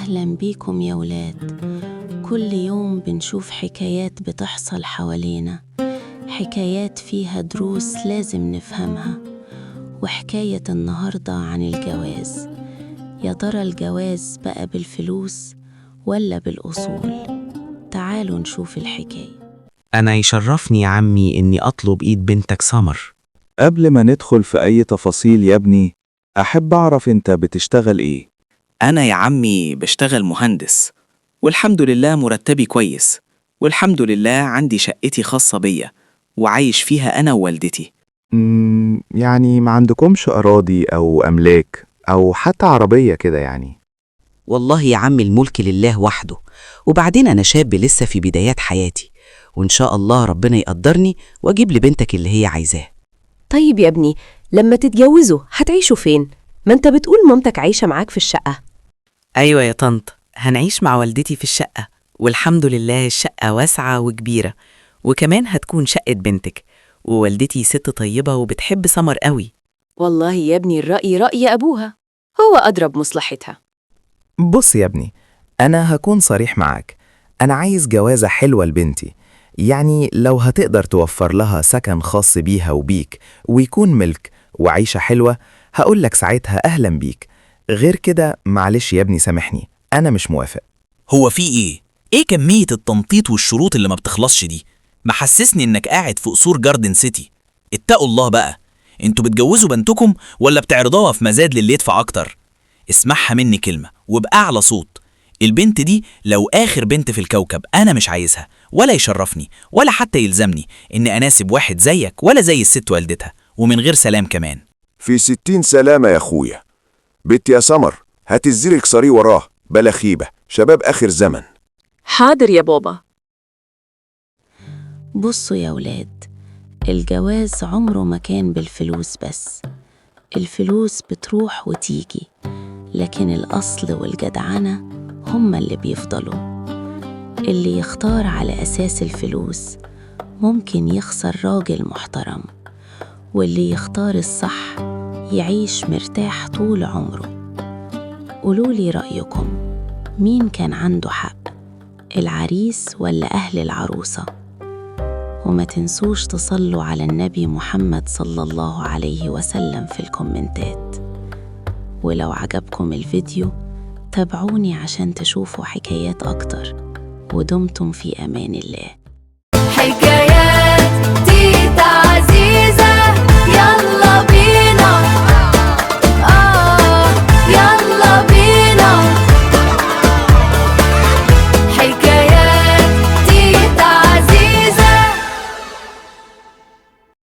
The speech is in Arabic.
أهلا بيكم يا ولاد. كل يوم بنشوف حكايات بتحصل حوالينا، حكايات فيها دروس لازم نفهمها. وحكاية النهاردة عن الجواز. يا ترى الجواز بقى بالفلوس ولا بالأصول؟ تعالوا نشوف الحكاية. أنا يشرفني يا عمي إني أطلب إيد بنتك سمر. قبل ما ندخل في أي تفاصيل يا ابني، أحب أعرف أنت بتشتغل إيه؟ أنا يا عمي بشتغل مهندس، والحمد لله مرتبي كويس، والحمد لله عندي شقتي خاصة بيا وعايش فيها أنا ووالدتي. يعني ما عندكمش أراضي أو أملاك أو حتى عربية كده يعني؟ والله يا عم الملك لله وحده، وبعدين أنا شاب لسه في بدايات حياتي، وإن شاء الله ربنا يقدرني وأجيب لبنتك اللي هي عايزاه. طيب يا ابني، لما تتجوزوا هتعيشوا فين؟ ما انت بتقول مامتك عايشة معاك في الشقة. أيوة يا طنط، هنعيش مع والدتي في الشقة، والحمد لله الشقة واسعة وكبيرة، وكمان هتكون شقة بنتك، ووالدتي ست طيبة وبتحب سمر قوي. والله يا ابني الرأي رأي أبوها، هو أدرى بمصلحتها. بص يا ابني، أنا هكون صريح معاك. أنا عايز جوازة حلوة لبنتي، يعني لو هتقدر توفر لها سكن خاص بيها وبيك ويكون ملك وعيشة حلوة، هقولك ساعتها أهلا بيك. غير كده معلش يا ابني سامحني، أنا مش موافق. هو في ايه كمية التنطيط والشروط اللي ما بتخلصش دي؟ محسسني انك قاعد في قصور جاردن سيتي. اتقوا الله بقى، انتوا بتجوزوا بنتكم ولا بتعرضوها في مزاد للي يدفع اكتر؟ اسمعها مني كلمة وبأعلى صوت، البنت دي لو آخر بنت في الكوكب أنا مش عايزها، ولا يشرفني ولا حتى يلزمني إني أناسب واحد زيك ولا زي الست والدتها، ومن غير سلام كمان. في 60 سلامة يا أخويا. بنت يا سمر، هات الزير اكسريه وراه، بلا خيبة، شباب آخر زمن. حاضر يا بابا. بصوا يا ولاد، الجواز عمره ما كان بالفلوس بس. الفلوس بتروح وتيجي، لكن الأصل والجدعنة هما اللي بيفضلوا. اللي يختار على أساس الفلوس ممكن يخسر راجل محترم، واللي يختار الصح يعيش مرتاح طول عمره. قولولي رأيكم، مين كان عنده حق، العريس ولا أهل العروسة؟ وما تنسوش تصلوا على النبي محمد صلى الله عليه وسلم في الكومنتات. ولو عجبكم الفيديو تابعوني عشان تشوفوا حكايات أكتر، ودمتم في أمان الله. حكاية